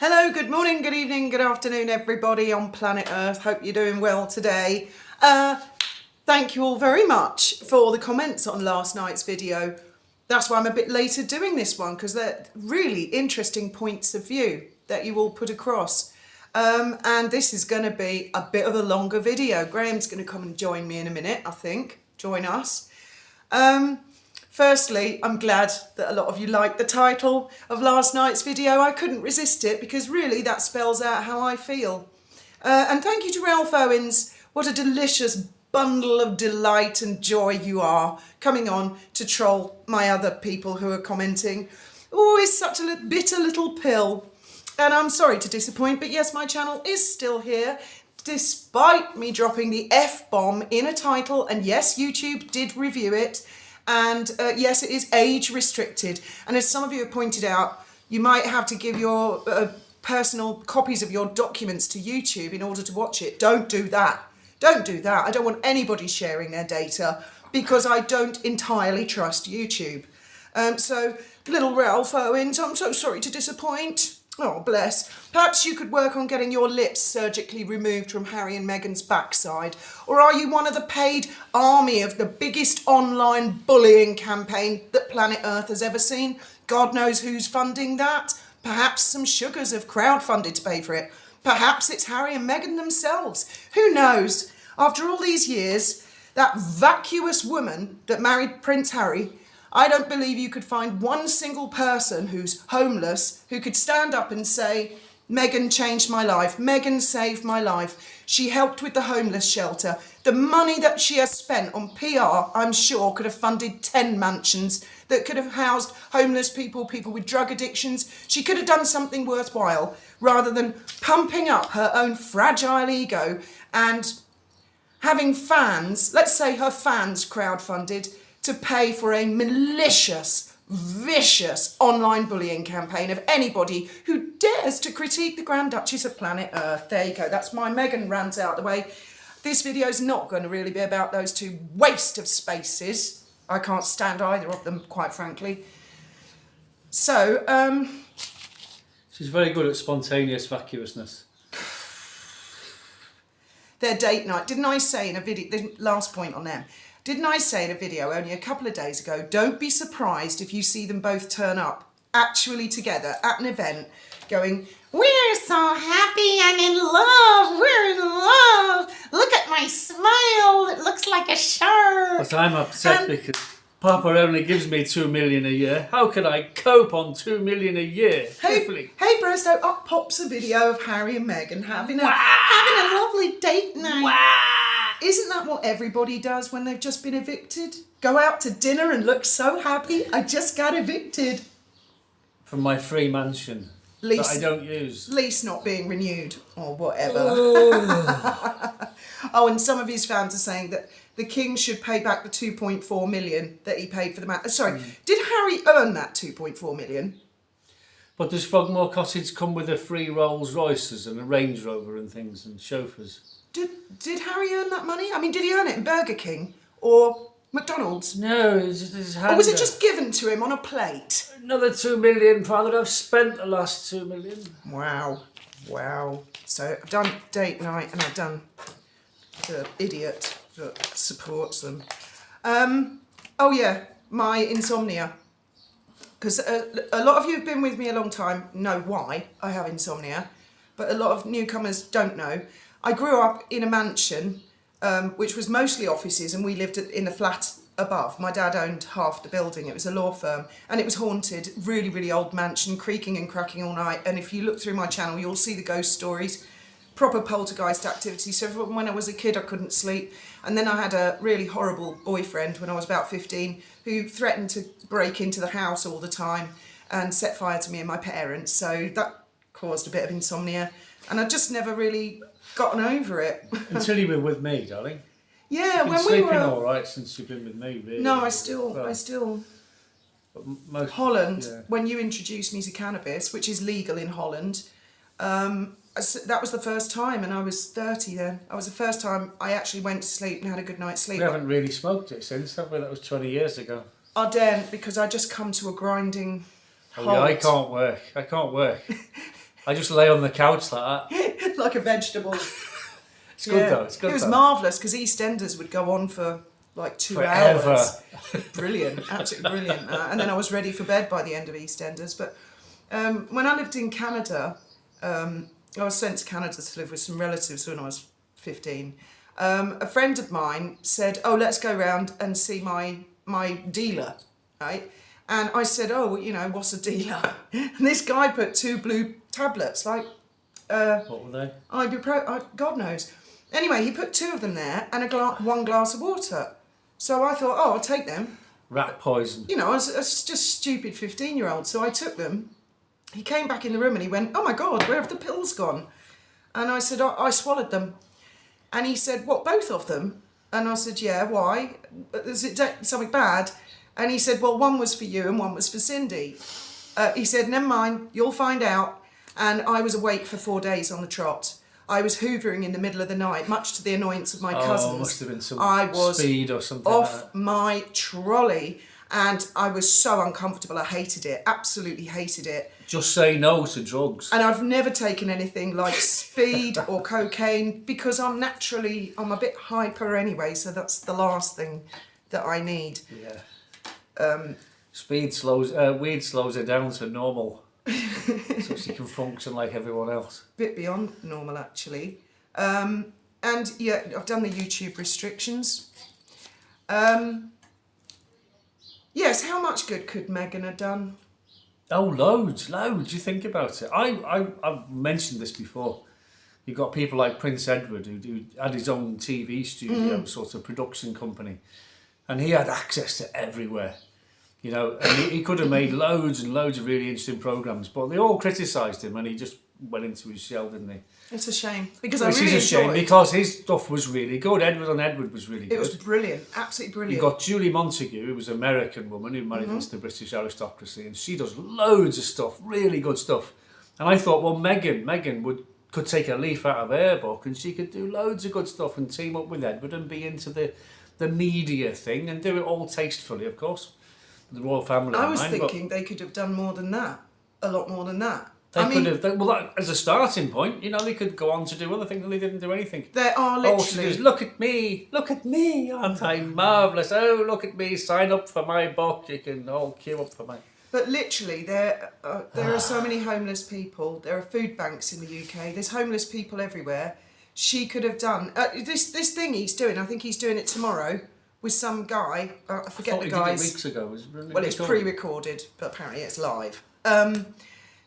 Hello, good morning, good evening, good afternoon, everybody on planet Earth. Hope you're doing well today. Thank you all very much for the comments on last night's video. That's why I'm a bit later doing this one, because they're really interesting points of view that you all put across. And this is going to be a bit of a longer video. Graham's going to come and join me in a minute, I think. Join us. Firstly, I'm glad that a lot of you liked the title of last night's video. I couldn't resist it because really that spells out how I feel. And thank you to Ralph Owens. What a delicious bundle of delight and joy you are, coming on to troll my other people who are commenting. Always such a bitter little pill. And I'm sorry to disappoint, but yes, my channel is still here, despite me dropping the F-bomb in a title. And yes, YouTube did review it. And yes, it is age restricted. And as some of you have pointed out, you might have to give your personal copies of your documents to YouTube in order to watch it. Don't do that. Don't do that. I don't want anybody sharing their data because I don't entirely trust YouTube. So, little Ralph Owens, I'm so sorry to disappoint. Oh, bless. Perhaps you could work on getting your lips surgically removed from Harry and Meghan's backside. Or are you one of the paid army of the biggest online bullying campaign that planet Earth has ever seen? God knows who's funding that. Perhaps some sugars have crowdfunded to pay for it. Perhaps it's Harry and Meghan themselves. Who knows? After all these years, that vacuous woman that married Prince Harry, I don't believe you could find one single person who's homeless who could stand up and say, Meghan changed my life, Meghan saved my life, she helped with the homeless shelter. The money that she has spent on PR, I'm sure, could have funded 10 mansions that could have housed homeless people, people with drug addictions. She could have done something worthwhile rather than pumping up her own fragile ego and having fans, let's say her fans crowdfunded, to pay for a malicious, vicious online bullying campaign of anybody who dares to critique the Grand Duchess of planet Earth. There you go, that's my Meghan rant out the way. This video is not going to really be about those two waste of spaces. I can't stand either of them, quite frankly. So, she's very good at spontaneous vacuousness. Their date night, didn't I say in a video, the last point on them, didn't I say in a video only a couple of days ago, don't be surprised if you see them both turn up actually together at an event going, we're so happy and in love, we're in love, look at my smile, it looks like a shark. But I'm upset because Papa only gives me 2 million a year. How can I cope on 2 million a year? Hey Presto, up pops a video of Harry and Meghan having a lovely date night. Wow. Isn't that what everybody does when they've just been evicted? Go out to dinner and look so happy. I just got evicted. From my free mansion that I don't use. Lease not being renewed or whatever. Oh. Oh, and some of his fans are saying that the king should pay back the 2.4 million that he paid for the man. Sorry, did Harry earn that 2.4 million? But does Frogmore Cottage come with a free Rolls Royces and a Range Rover and things and chauffeurs? Did Harry earn that money? I mean, did he earn it in Burger King or McDonald's? No, it's his hand. Or was it just given to him on a plate? Another 2 million, Father. I've spent the last 2 million. Wow. Wow. So I've done date night and I've done the idiot that supports them. Oh yeah, my insomnia. Because a lot of you have been with me a long time know why I have insomnia, but a lot of newcomers don't know. I grew up in a mansion, which was mostly offices, and we lived in the flat above. My dad owned half the building. It was a law firm, and it was haunted, really, really old mansion, creaking and cracking all night. And if you look through my channel, you'll see the ghost stories, proper poltergeist activity. So from when I was a kid, I couldn't sleep. And then I had a really horrible boyfriend when I was about 15 who threatened to break into the house all the time and set fire to me and my parents. So that caused a bit of insomnia. And I just never really gotten over it. Until you were with me, darling. Yeah, You've been when we sleeping were all right since you've been with me, really. No, I still. But most, Holland. yeah. When you introduced me to cannabis, which is legal in Holland, that was the first time, and I was 30 then. That was the first time I actually went to sleep and had a good night's sleep. We haven't really smoked it since, have we? That was 20 years ago. I daren't, because I just come to a grinding halt. Oh, yeah, I can't work. I just lay on the couch like that. like a vegetable. It's good though. It's good. It was though. marvellous because EastEnders would go on for like 2 Forever. hours. Brilliant, absolutely brilliant. And then I was ready for bed by the end of EastEnders. But when I lived in Canada, I was sent to Canada to live with some relatives when I was 15. A friend of mine said, "Oh, let's go round and see my dealer," right? And I said, "Oh, well, you know, what's a dealer?" And this guy put 2 blue tablets, like What were they? God knows. Anyway, he put 2 of them there and 1 glass of water. So I thought, oh, I'll take them. Rat poison. You know, I was just stupid 15-year-old. So I took them. He came back in the room and he went, "Oh my God, where have the pills gone?" And I said, I swallowed them. And he said, "What, both of them?" And I said, "Yeah, why? Is it something bad?" And he said, "Well, one was for you and one was for Cindy." He said, "Never mind, you'll find out." And I was awake for 4 days on the trot. I was hoovering in the middle of the night, much to the annoyance of my cousins. Must have been some I was speed or something off like that. my trolley, and I was so uncomfortable. I hated it, absolutely hated it. Just say no to drugs. And I've never taken anything like speed or cocaine because I'm a bit hyper anyway, so that's the last thing that I need. Yeah. Weed slows her down to normal, so she can function like everyone else. Bit beyond normal, actually. And yeah, I've done the YouTube restrictions. Yes, how much good could Meghan have done? Oh, loads. You think about it. I've mentioned this before. You've got people like Prince Edward who had his own TV studio, sort of production company, and he had access to everywhere. You know, and he could have made loads and loads of really interesting programmes, but they all criticised him and he just went into his shell, didn't he? It's a shame because Which I really is a shame enjoyed. because his stuff was really good. Edward on Edward was really good. It was brilliant, absolutely brilliant. You've got Julie Montague, who was an American woman who married into the British aristocracy, and she does loads of stuff, really good stuff. And I thought, well, Meghan could take a leaf out of her book and she could do loads of good stuff and team up with Edward and be into the media thing and do it all tastefully, of course. The royal family. I was thinking they could have done more than that, a lot more than that. As a starting point, you know, they could go on to do other things and they didn't do anything. There are literally... Oh, she goes, look at me, aren't I marvellous? Oh, look at me, sign up for my book, you can all queue up for my... But literally, there are so many homeless people, there are food banks in the UK, there's homeless people everywhere. She could have done... this thing he's doing, I think he's doing it tomorrow, with some guy, I forget the guy's... Did it weeks ago. Well, it's pre-recorded, but apparently it's live.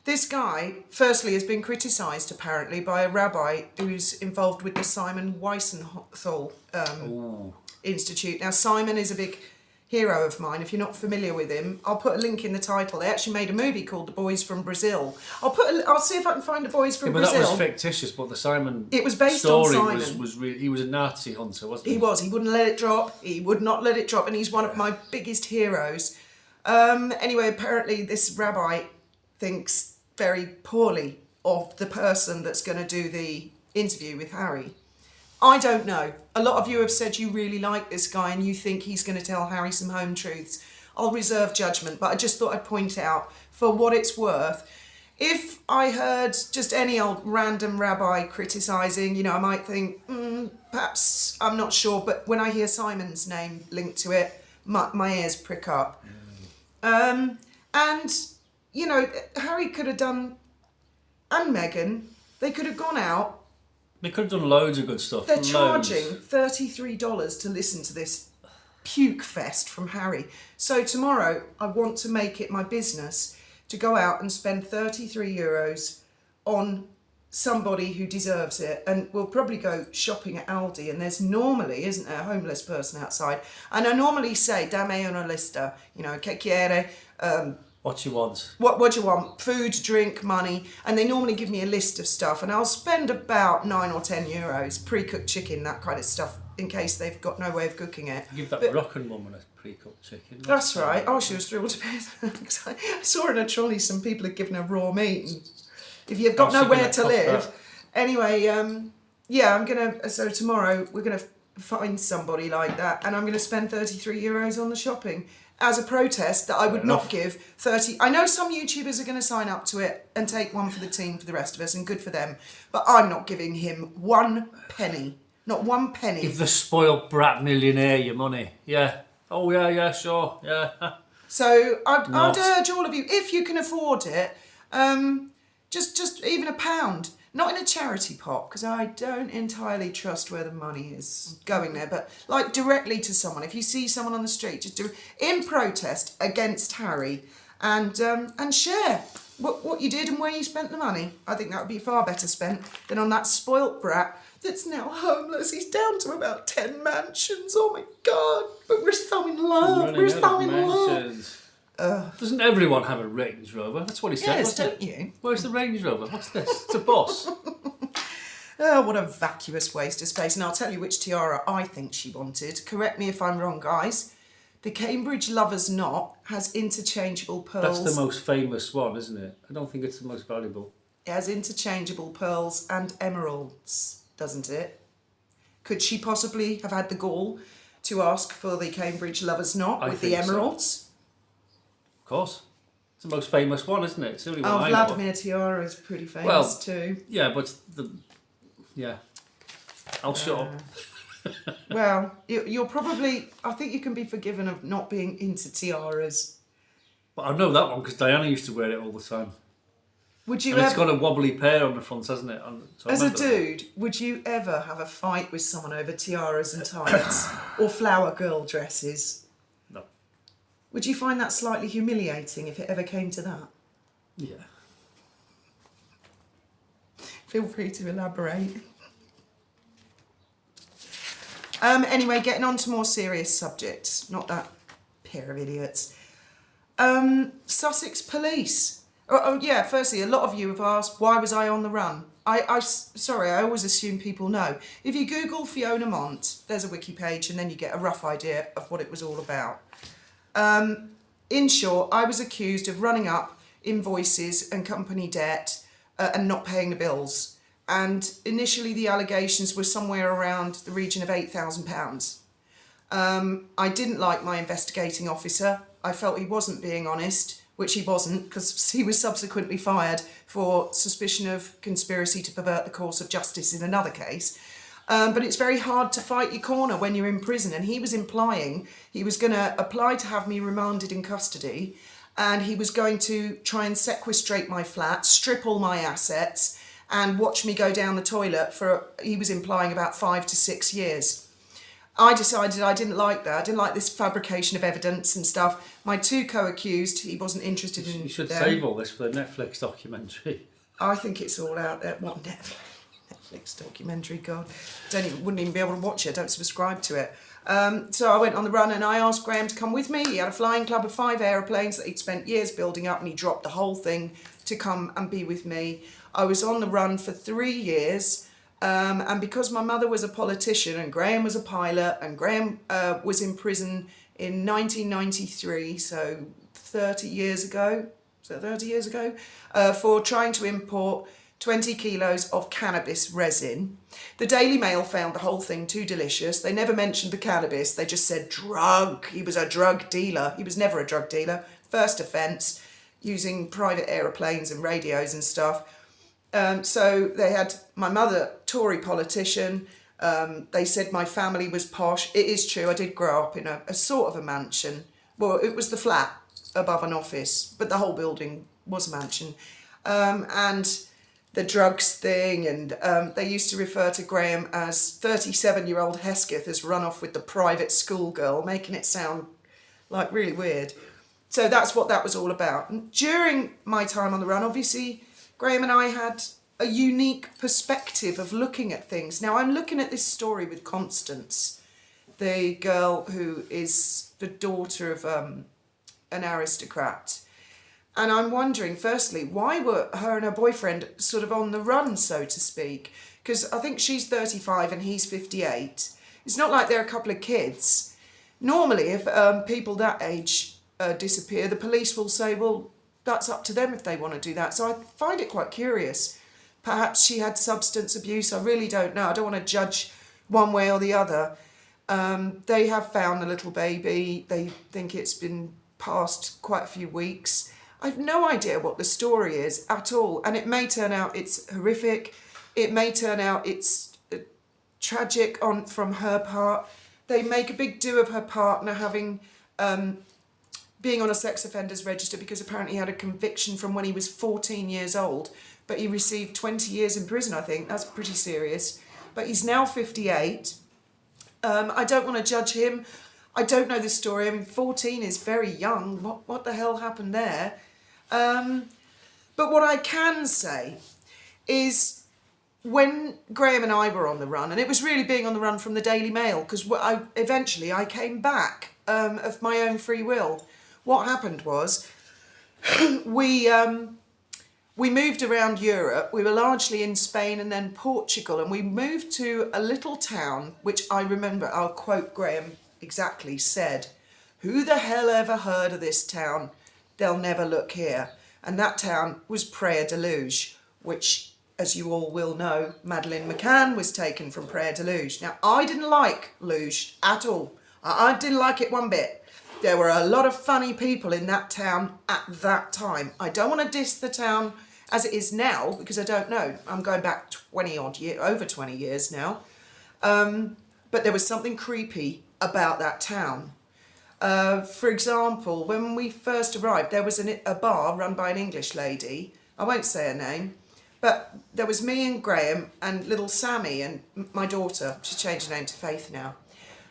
This guy, firstly, has been criticised, apparently, by a rabbi who's involved with the Simon Wiesenthal Institute. Now, Simon is a big hero of mine. If you're not familiar with him, I'll put a link in the title. They actually made a movie called The Boys from Brazil. I'll see if I can find The Boys from Brazil. That was fictitious, but the Simon it was based story on Simon. was really, he was a Nazi hunter, wasn't he? He was. He wouldn't let it drop. He would not let it drop, and he's one of my biggest heroes. Anyway, apparently this rabbi thinks very poorly of the person that's going to do the interview with Harry. I don't know. A lot of you have said you really like this guy and you think he's going to tell Harry some home truths. I'll reserve judgment, but I just thought I'd point out, for what it's worth, if I heard just any old random rabbi criticising, you know, I might think, perhaps, I'm not sure, but when I hear Simon's name linked to it, my ears prick up. And, you know, Harry could have done, and Meghan, they could have gone out. They could have done loads of good stuff. They're charging $33 to listen to this puke fest from Harry. So tomorrow, I want to make it my business to go out and spend €33 on somebody who deserves it. And we'll probably go shopping at Aldi, and there's normally, isn't there, a homeless person outside. And I normally say, dame una lista, you know, que quiere, what you want. What do you want? Food, drink, money. And they normally give me a list of stuff, and I'll spend about €9 or €10, pre-cooked chicken, that kind of stuff, in case they've got no way of cooking it. Give that Moroccan woman a pre-cooked chicken. That's right. Oh, she was thrilled to bits. I saw in a trolley some people had given her raw meat. And if you've got nowhere to live. Anyway, yeah, so tomorrow we're going to find somebody like that, and I'm going to spend €33 on the shopping. as a protest that I would enough. not give 30. I know some YouTubers are going to sign up to it and take one for the team for the rest of us, and good for them. But I'm not giving him 1 penny. Not 1 penny. Give the spoiled brat millionaire your money. Yeah. Oh, yeah, sure. Yeah. So I'd urge all of you, if you can afford it, just even £1. Not in a charity pot, because I don't entirely trust where the money is going there, but like directly to someone. If you see someone on the street, just do in protest against Harry, and share what you did and where you spent the money. I think that would be far better spent than on that spoilt brat that's now homeless. He's down to about 10 mansions. Oh my God! But we're so in love. We're so in love. Doesn't everyone have a Range Rover? That's what he said. Yes, don't you? Where's the Range Rover? What's this? It's a bus. Oh, what a vacuous waste of space. And I'll tell you which tiara I think she wanted. Correct me if I'm wrong, guys. The Cambridge Lover's Knot has interchangeable pearls. That's the most famous one, isn't it? I don't think it's the most valuable. It has interchangeable pearls and emeralds, doesn't it? Could she possibly have had the gall to ask for the Cambridge Lover's Knot with the emeralds? Of course. It's the most famous one, isn't it? It's the only one I know. Vladimir tiara is pretty famous too. Yeah, but I'll shut up. Well, you're probably... I think you can be forgiven of not being into tiaras. But I know that one because Diana used to wear it all the time. Would you and it's got a wobbly pair on the front, hasn't it? So as a dude, would you ever have a fight with someone over tiaras and tights or flower girl dresses? No. Would you find that slightly humiliating if it ever came to that? Yeah. Feel free to elaborate. Anyway, getting on to more serious subjects. Not that pair of idiots. Sussex Police. Oh, yeah, firstly, a lot of you have asked, why was I on the run? Sorry, I always assume people know. If you Google Fiona Mont, there's a wiki page, and then you get a rough idea of what it was all about. In short, I was accused of running up invoices and company debt and not paying the bills. And initially the allegations were somewhere around the region of £8,000. I didn't like my investigating officer. I felt he wasn't being honest, which he wasn't, because he was subsequently fired for suspicion of conspiracy to pervert the course of justice in another case. But it's very hard to fight your corner when you're in prison, and he was implying he was going to apply to have me remanded in custody, and he was going to try and sequestrate my flat, strip all my assets, and watch me go down the toilet for, he was implying, about 5 to 6 years. I decided I didn't like that. I didn't like this fabrication of evidence and stuff. My 2 co-accused, he wasn't interested in them. You should save all this for the Netflix documentary. I think it's all out there. What Netflix documentary? God, wouldn't even be able to watch it. I don't subscribe to it. So I went on the run and I asked Graham to come with me. He had a flying club of 5 aeroplanes that he'd spent years building up, and he dropped the whole thing to come and be with me. I was on the run for 3 years. And because my mother was a politician and Graham was a pilot, and Graham was in prison in 1993, so 30 years ago, for trying to import 20 kilos of cannabis resin. The Daily Mail found the whole thing too delicious. They never mentioned the cannabis. They just said drug. He was a drug dealer. He was never a drug dealer. First offence, using private aeroplanes and radios and stuff. So they had my mother, Tory politician. They said my family was posh. It is true. I did grow up in a sort of a mansion. Well, it was the flat above an office, but the whole building was a mansion. And the drugs thing, and they used to refer to Graham as 37-year-old Hesketh has run off with the private schoolgirl, making it sound like really weird. So that's what that was all about. And during my time on the run, obviously, Graham and I had a unique perspective of looking at things. Now, I'm looking at this story with Constance, the girl who is the daughter of an aristocrat. And I'm wondering, firstly, why were her and her boyfriend sort of on the run, so to speak? Because I think she's 35 and he's 58. It's not like they're a couple of kids. Normally, if people that age disappear, the police will say, well, that's up to them if they want to do that. So I find it quite curious. Perhaps she had substance abuse. I really don't know. I don't want to judge one way or the other. They have found the little baby. They think it's been past quite a few weeks. I've no idea what the story is at all, and it may turn out it's horrific. It may turn out it's tragic from her part. They make a big do of her partner having being on a sex offenders register because apparently he had a conviction from when he was 14 years old, but he received 20 years in prison, I think. That's pretty serious. But he's now 58. I don't want to judge him. I don't know the story. I mean, 14 is very young. What the hell happened there? But what I can say is when Graham and I were on the run, and it was really being on the run from the Daily Mail, because eventually I came back of my own free will. What happened was we moved around Europe. We were largely in Spain and then Portugal, and we moved to a little town, which I remember, I'll quote Graham exactly, said, "Who the hell ever heard of this town? They'll never look here." And that town was Praia de Luz, which, as you all will know, Madeleine McCann was taken from Praia de Luz. Now, I didn't like Luz at all. I didn't like it one bit. There were a lot of funny people in that town at that time. I don't want to diss the town as it is now, because I don't know. I'm going back 20 odd years, over 20 years now. But there was something creepy about that town. For example, when we first arrived, there was a bar run by an English lady. I won't say her name, but there was me and Graham and little Sammy and my daughter. She's changed her name to Faith now.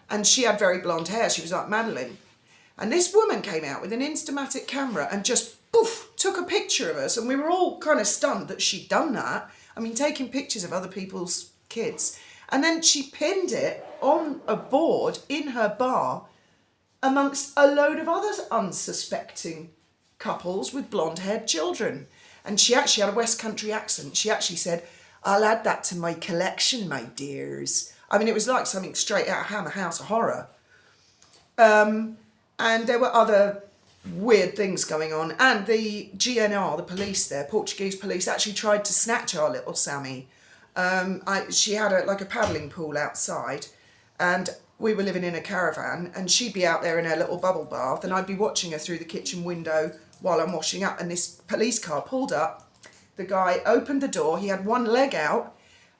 And she had very blonde hair. She was like Madeleine. And this woman came out with an Instamatic camera and just, poof, took a picture of us. And we were all kind of stunned that she'd done that. I mean, taking pictures of other people's kids. And then she pinned it on a board in her bar amongst a load of other unsuspecting couples with blonde-haired children. And she actually had a West Country accent. She actually said, "I'll add that to my collection, my dears." I mean, it was like something straight out of Hammer House of Horror. And there were other weird things going on. And the GNR, the police there, Portuguese police, actually tried to snatch our little Sammy. She had a paddling pool outside, and we were living in a caravan, and she'd be out there in her little bubble bath, and I'd be watching her through the kitchen window while I'm washing up, and this police car pulled up. The guy opened the door. He had one leg out.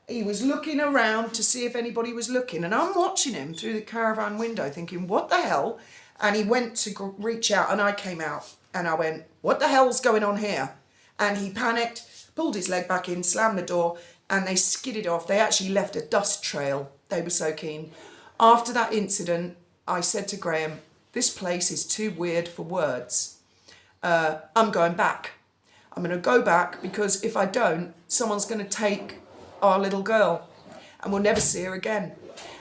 He was looking around to see if anybody was looking, and I'm watching him through the caravan window thinking, what the hell? And he went to reach out, and I came out, and I went, what the hell's going on here? And he panicked, pulled his leg back in, slammed the door, and they skidded off. They actually left a dust trail. They were so keen. After that incident, I said to Graham, this place is too weird for words. I'm going back. I'm going to go back, because if I don't, someone's going to take our little girl and we'll never see her again.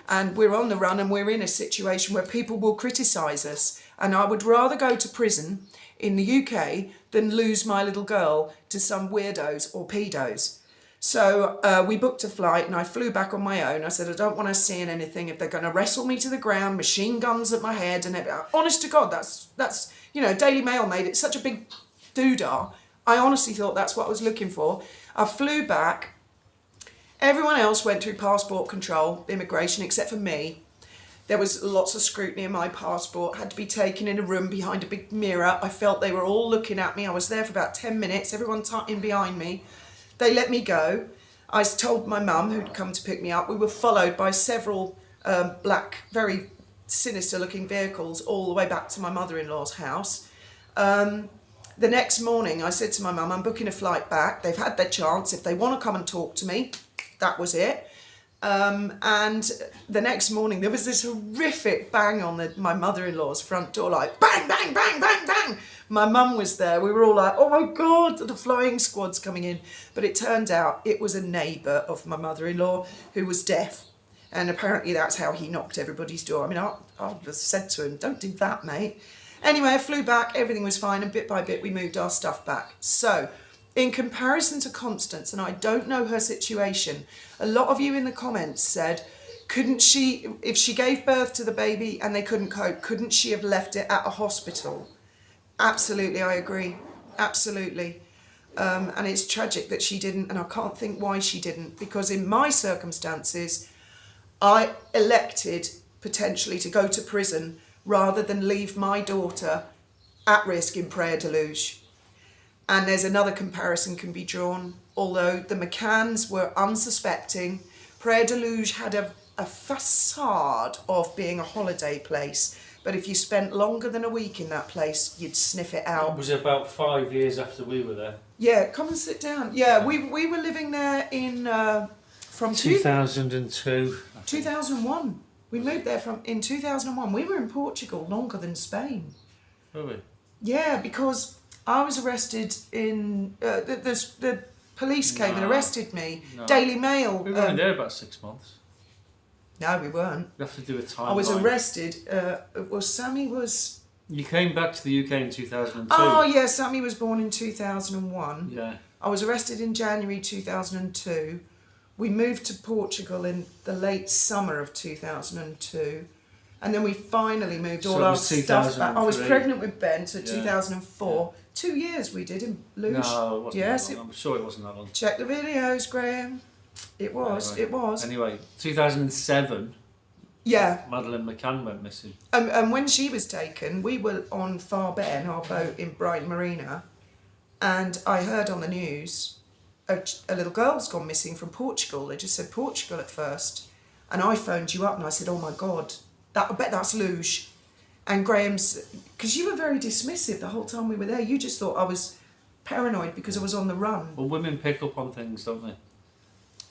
And we're on the run, and we're in a situation where people will criticise us. And I would rather go to prison in the UK than lose my little girl to some weirdos or pedos. So we booked a flight, and I flew back on my own. I said, I don't want to see anything. If they're going to wrestle me to the ground, machine guns at my head, and everything. Honest to God, that's Daily Mail made it such a big doodah. I honestly thought that's what I was looking for. I flew back. Everyone else went through passport control, immigration, except for me. There was lots of scrutiny in my passport. Had to be taken in a room behind a big mirror. I felt they were all looking at me. I was there for about 10 minutes. Everyone in behind me. They let me go. I told my mum, who'd come to pick me up. We were followed by several black, very sinister-looking vehicles all the way back to my mother-in-law's house. The next morning, I said to my mum, I'm booking a flight back. They've had their chance. If they want to come and talk to me, that was it. And the next morning, there was this horrific bang on my mother-in-law's front door, like bang, bang, bang, bang, bang. My mum was there. We were all like, oh my God, the flying squad's coming in. But it turned out it was a neighbour of my mother-in-law who was deaf. And apparently that's how he knocked everybody's door. I mean, I said to him, don't do that, mate. Anyway, I flew back. Everything was fine. And bit by bit, we moved our stuff back. So in comparison to Constance, and I don't know her situation, a lot of you in the comments said, couldn't she, if she gave birth to the baby and they couldn't cope, couldn't she have left it at a hospital? Absolutely, I agree. Absolutely. And it's tragic that she didn't, and I can't think why she didn't, because in my circumstances, I elected potentially to go to prison rather than leave my daughter at risk in Praia da Luz. And there's another comparison can be drawn. Although the McCanns were unsuspecting, Praia da Luz had a facade of being a holiday place. But if you spent longer than a week in that place, you'd sniff it out. It was about 5 years after we were there. Yeah, come and sit down. Yeah, we were living there in from 2002. 2001. We moved there in 2001. We were in Portugal longer than Spain. Were we? Yeah, because I was arrested in the police came and arrested me. No. Daily Mail. We were only there about 6 months. No, we weren't. You have to do a timeline. I was arrested. Sammy was. You came back to the UK in 2002. Oh yeah, Sammy was born in 2001. Yeah. I was arrested in January 2002. We moved to Portugal in the late summer of 2002. And then we finally moved all our stuff back. I was pregnant with Ben, so 2004. 2 years we did in Luge. No, it wasn't that long. I'm sure it wasn't that long. Check the videos, Graham. It was, anyway. it was. Anyway, 2007, Yeah. Madeleine McCann went missing. And when she was taken, we were on Far Ben, our boat in Brighton Marina, and I heard on the news a little girl's gone missing from Portugal. They just said Portugal at first. And I phoned you up and I said, oh my God, I bet that's Luge. And Graham's, because you were very dismissive the whole time we were there. You just thought I was paranoid because I was on the run. Well, women pick up on things, don't they?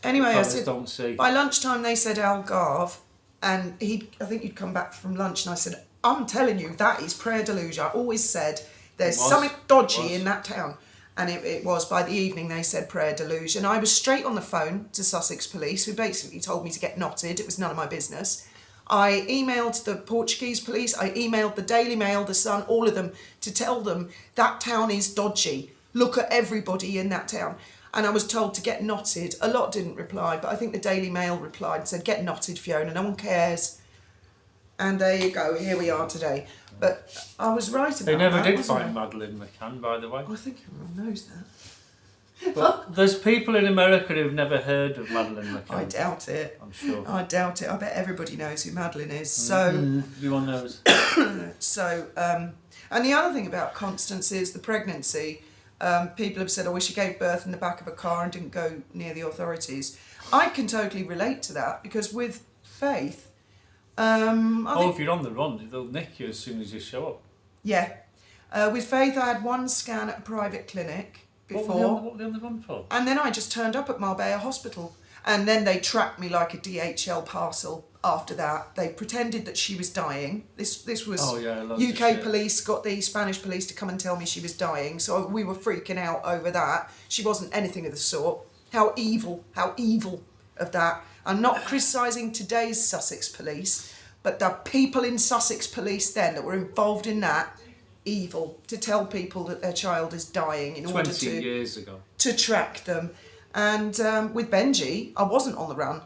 Anyway, I said, don't see. By lunchtime they said Algarve, and I think you'd come back from lunch, and I said, I'm telling you, that is Praia da Luz. I always said there's something dodgy in that town. And it was. By the evening they said Praia da Luz, and I was straight on the phone to Sussex Police, who basically told me to get knotted. It was none of my business. I emailed the Portuguese Police, I emailed the Daily Mail, the Sun, all of them, to tell them that town is dodgy. Look at everybody in that town. And I was told to get knotted. A lot didn't reply, but I think the Daily Mail replied and said, get knotted, Fiona, no one cares. And there you go, here we are today. But I was right about that. They never did wasn't find I? Madeleine McCann, by the way. I think everyone knows that. But there's people in America who've never heard of Madeleine McCann. I doubt it. I'm sure. I doubt it. I bet everybody knows who Madeleine is. So, Everyone knows. and the other thing about Constance is the pregnancy. People have said, oh, she gave birth in the back of a car and didn't go near the authorities. I can totally relate to that because with Faith, if you're on the run, they'll nick you as soon as you show up. Yeah. With Faith, I had one scan at a private clinic before. What were they on the run for? And then I just turned up at Marbella Hospital. And then they tracked me like a DHL parcel after that. They pretended that she was dying. This was UK police got the Spanish police to come and tell me she was dying. So we were freaking out over that. She wasn't anything of the sort. How evil of that. I'm not criticising today's Sussex police, but the people in Sussex police then that were involved in that, evil, to tell people that their child is dying in order 20 years ago. To track them. And with Benji, I wasn't on the run.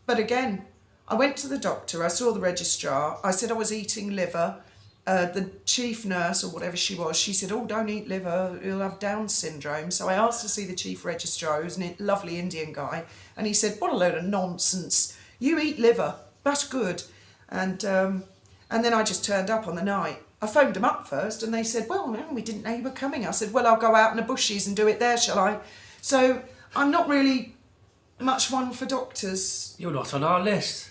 But again, I went to the doctor, I saw the registrar, I said I was eating liver. The chief nurse or whatever she was, she said, oh, don't eat liver, you'll have Down syndrome. So I asked to see the chief registrar, who's a lovely Indian guy, and he said, what a load of nonsense. You eat liver, that's good. And then I just turned up on the night. I phoned them up first and they said, well, no, we didn't know you were coming. I said, well, I'll go out in the bushes and do it there, shall I? So I'm not really much one for doctors. You're not on our list.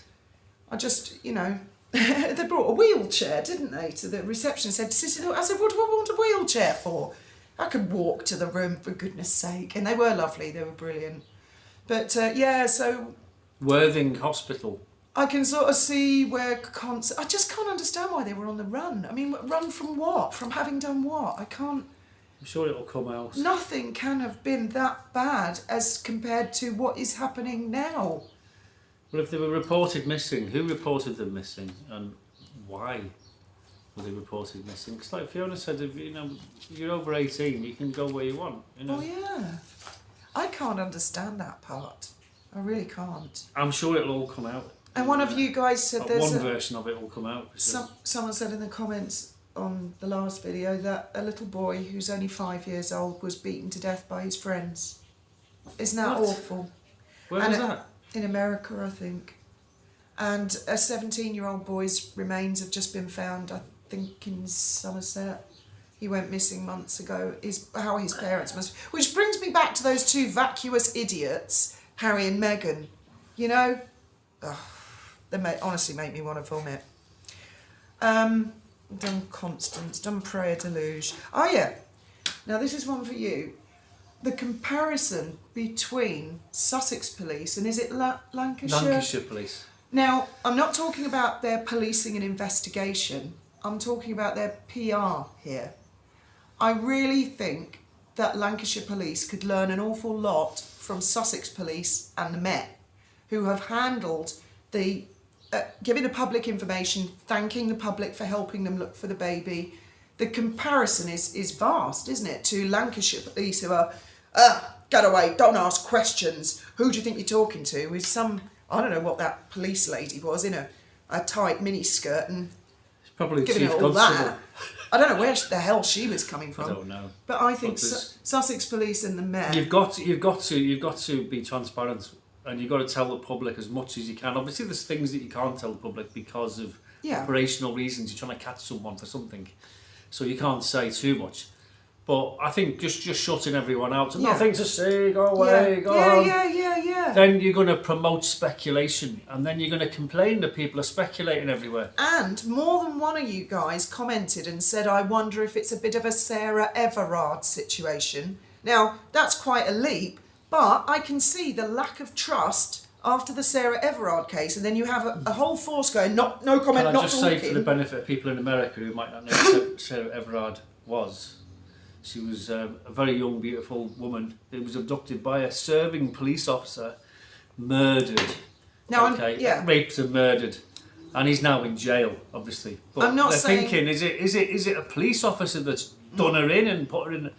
I just, they brought a wheelchair, didn't they, to the reception. Said, I said, what do I want a wheelchair for? I could walk to the room, for goodness sake. And they were lovely, they were brilliant. But so... Worthing Hospital. I can sort of see where... I just can't understand why they were on the run. I mean, run from what? From having done what? I can't... I'm sure it'll come out. Nothing can have been that bad as compared to what is happening now. Well, if they were reported missing, who reported them missing and why were they reported missing? Because like Fiona said, if you're over 18, you can go where you want. Oh yeah. I can't understand that part. I really can't. I'm sure it'll all come out. And one of you guys said there's one version of it will come out. Someone said in the comments on the last video that a little boy who's only 5 years old was beaten to death by his friends. Isn't that awful? Where was that? In America, I think. And a 17-year-old boy's remains have just been found, I think, in Somerset. He went missing months ago, is how his parents must... Which brings me back to those two vacuous idiots, Harry and Meghan. You know? They honestly make me want to vomit. Done Constance, done Prayer Deluge. Oh yeah, now this is one for you. The comparison between Sussex Police and is it Lancashire? Lancashire Police. Now, I'm not talking about their policing and investigation. I'm talking about their PR here. I really think that Lancashire Police could learn an awful lot from Sussex Police and the Met, who have handled the giving the public information, thanking the public for helping them look for the baby. The comparison is vast, isn't it, to Lancashire Police, who are, get away, don't ask questions. Who do you think you're talking to? With some, I don't know what that police lady was, in a tight miniskirt and It's probably giving Chief it all Constable. that. I don't know where the hell she was coming from. I don't know. But I think But there's- Sussex Police and the Met. You've got to be transparent, and you've got to tell the public as much as you can. Obviously, there's things that you can't tell the public because of operational reasons. You're trying to catch someone for something, so you can't say too much. But I think just shutting everyone out, nothing to say, go away, go home. Yeah. Then you're going to promote speculation, and then you're going to complain that people are speculating everywhere. And more than one of you guys commented and said, I wonder if it's a bit of a Sarah Everard situation. Now, that's quite a leap, but I can see the lack of trust after the Sarah Everard case, and then you have a whole force going, no comment, Can I not just talking. say, for the benefit of people in America who might not know who Sarah Everard was, she was a very young, beautiful woman who was abducted by a serving police officer, murdered. Now, raped and murdered, and he's now in jail, obviously. But I'm not they're saying... thinking, is it a police officer that's done her in and put her in?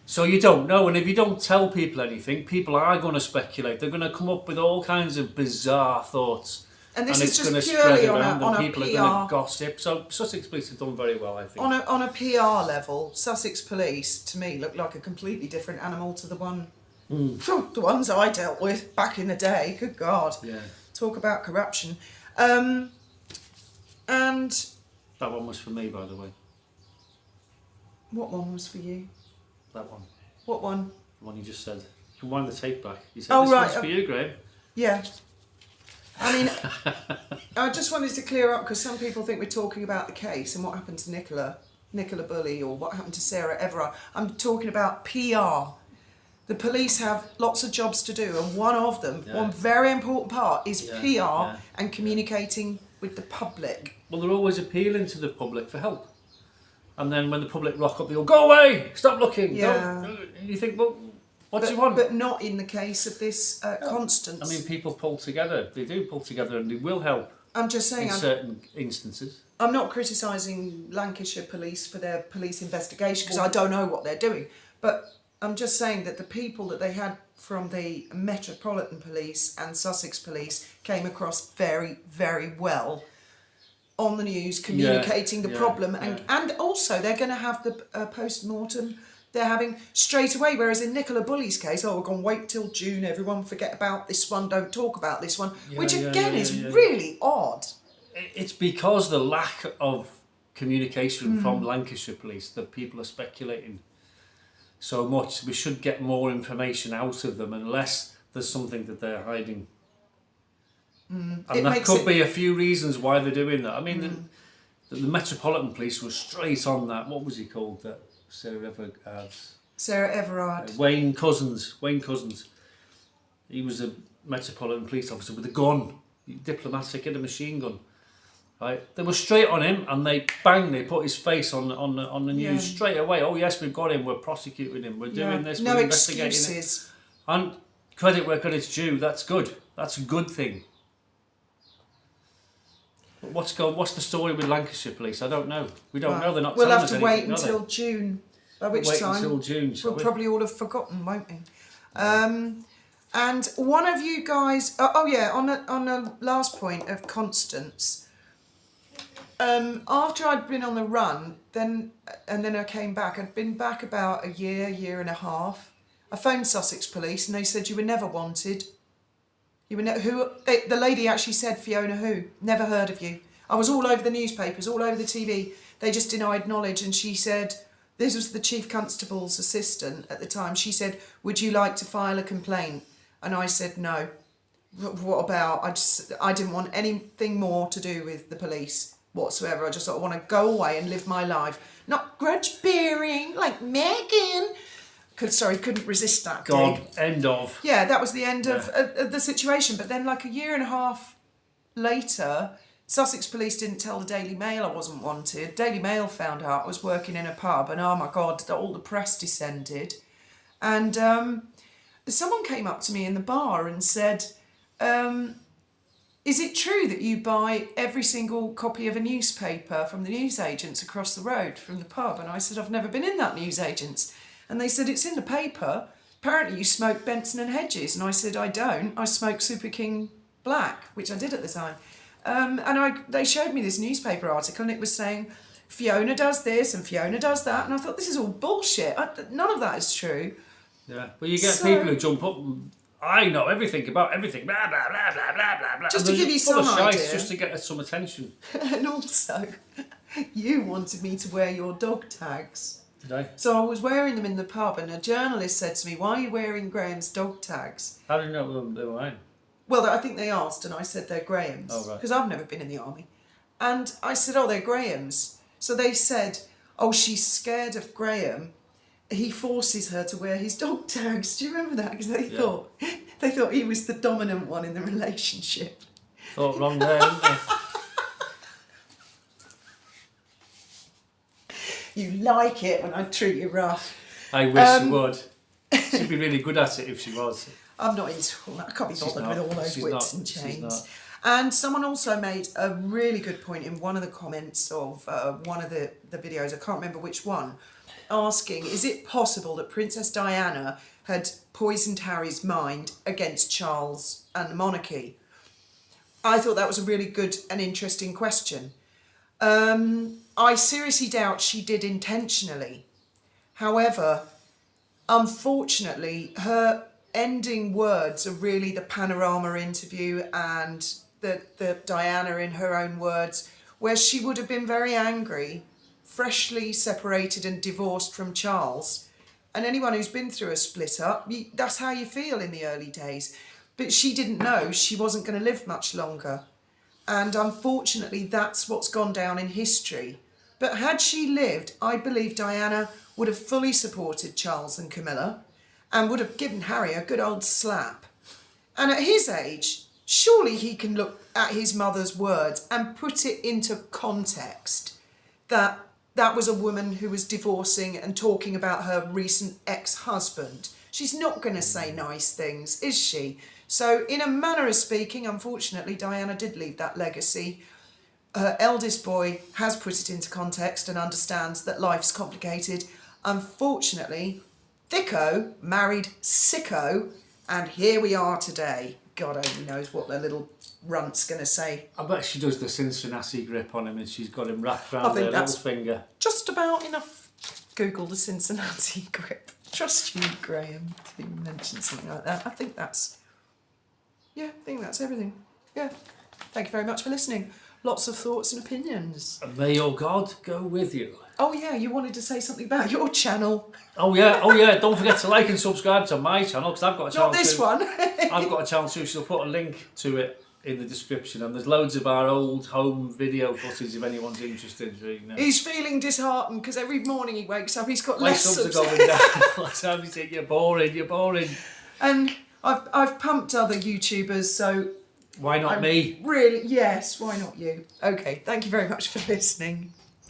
So you don't know, and if you don't tell people anything, people are going to speculate. They're going to come up with all kinds of bizarre thoughts. And this is it's going just to purely spread on around, a and PR... people are going to gossip. So Sussex Police have done very well, I think. On a PR level, Sussex Police, to me, look like a completely different animal to the ones I dealt with back in the day. Good God. Yeah. Talk about corruption. And... That one was for me, by the way. What one was for you? That one. What one? The one you just said. You can wind the tape back. You said, Oh, this right. one's for you, Graham. Yeah. I mean, I just wanted to clear up, because some people think we're talking about the case and what happened to Nicola Bulley, or what happened to Sarah Everard. I'm talking about PR. The police have lots of jobs to do, and one of them, one very important part, is PR and communicating with the public. Well, they're always appealing to the public for help. And then when the public rock up, they go away, stop looking. Yeah. Don't. You think, well, what do you want? But not in the case of this Constance. I mean, people pull together. They do pull together, and they will help. I'm just saying, in certain instances. I'm not criticising Lancashire Police for their police investigation, because I don't know what they're doing. But I'm just saying that the people that they had from the Metropolitan Police and Sussex Police came across very, very well on the news, communicating the problem. And also they're going to have the post-mortem they're having straight away, whereas in Nicola Bulley's case, we're going to wait till June, everyone forget about this one, don't talk about this one, which again is really odd. It's because the lack of communication from Lancashire Police that people are speculating so much. We should get more information out of them, unless there's something that they're hiding. And that could be a few reasons why they're doing that. I mean, the Metropolitan Police was straight on that. What was he called? That Sarah Everard. Wayne Cousins. He was a Metropolitan Police officer with a gun, diplomatic, had a machine gun. Right? They were straight on him, and they put his face on the news straight away. Oh yes, we've got him. We're prosecuting him. We're doing this. No we're investigating excuses. it. And credit where credit's due. That's good. That's a good thing. But what's the story with Lancashire Police? I don't know. We don't know. They're not. We'll telling have us to wait anything, until June. By which time until June, we'll probably all have forgotten, won't we? And one of you guys, on the last point of Constance, after I'd been on the run, then I came back. I'd been back about a year and a half. I phoned Sussex Police and they said you were never wanted. You were the lady actually said Fiona who? Never heard of you. I was all over the newspapers, all over the TV. They just denied knowledge, and she said, this was the Chief Constable's assistant at the time. She said, would you like to file a complaint? And I said, no. What about? I didn't want anything more to do with the police whatsoever. I just sort of want to go away and live my life. Not grudge bearing like Megan. Couldn't resist that. God, gig. end of. Yeah, that was the end of the situation. But then, like a year and a half later, Sussex Police didn't tell the Daily Mail I wasn't wanted. Daily Mail found out I was working in a pub, and oh my God, all the press descended. And someone came up to me in the bar and said, is it true that you buy every single copy of a newspaper from the newsagents across the road from the pub? And I said, I've never been in that newsagents. And they said, it's in the paper. Apparently you smoke Benson and Hedges. And I said, I don't. I smoke Super King Black, which I did at the time. They showed me this newspaper article, and it was saying, Fiona does this and Fiona does that. And I thought, this is all bullshit. None of that is true. Yeah, well, you get people who jump up and, I know everything about everything, blah, blah, blah, blah, blah, blah, blah. Just to give you some idea. Just to get some attention. And also, you wanted me to wear your dog tags. Did I? So I was wearing them in the pub, and a journalist said to me, why are you wearing Graham's dog tags? How do you know they were mine? Well, I think they asked, and I said they're Graham's. Oh, right. Because I've never been in the army. And I said, oh, they're Graham's. So they said, oh, she's scared of Graham. He forces her to wear his dog tags. Do you remember that? Because they thought he was the dominant one in the relationship. Thought wrong there, didn't they? You like it when I treat you rough. I wish she would. She'd be really good at it if she was. I'm not into all that. I can't be bothered with all those whips and She's chains. not. And someone also made a really good point in one of the comments of one of the videos, I can't remember which one, asking, is it possible that Princess Diana had poisoned Harry's mind against Charles and the monarchy? I thought that was a really good and interesting question. I seriously doubt she did intentionally. However, unfortunately, her ending words are really the Panorama interview and the Diana in her own words, where she would have been very angry, freshly separated and divorced from Charles. And anyone who's been through a split up, that's how you feel in the early days. But she didn't know she wasn't going to live much longer. And unfortunately, that's what's gone down in history. But had she lived, I believe Diana would have fully supported Charles and Camilla and would have given Harry a good old slap. And at his age, surely he can look at his mother's words and put it into context that that was a woman who was divorcing and talking about her recent ex-husband. She's not going to say nice things, is she? So in a manner of speaking, unfortunately, Diana did leave that legacy. Her eldest boy has put it into context and understands that life's complicated. Unfortunately, Thicko married Sicko, and here we are today. God only knows what the little runt's going to say. I bet she does the Cincinnati grip on him and she's got him wrapped around her little finger. Just about enough. Google the Cincinnati grip. Trust you, Graham, to mention something like that. I think that's everything. Yeah. Thank you very much for listening. Lots of thoughts and opinions. And may your God go with you. Oh yeah, you wanted to say something about your channel. Oh yeah. Don't forget to like and subscribe to my channel, because I've got a channel Not this too. one. I've got a channel too, so I'll put a link to it in the description. And there's loads of our old home video footage if anyone's interested. You know. He's feeling disheartened because every morning he wakes up, he's got My less subs are subs. going down. Like time you say, you're boring. And I've pumped other YouTubers, so Why not me? Really, yes, why not you? Okay, thank you very much for listening.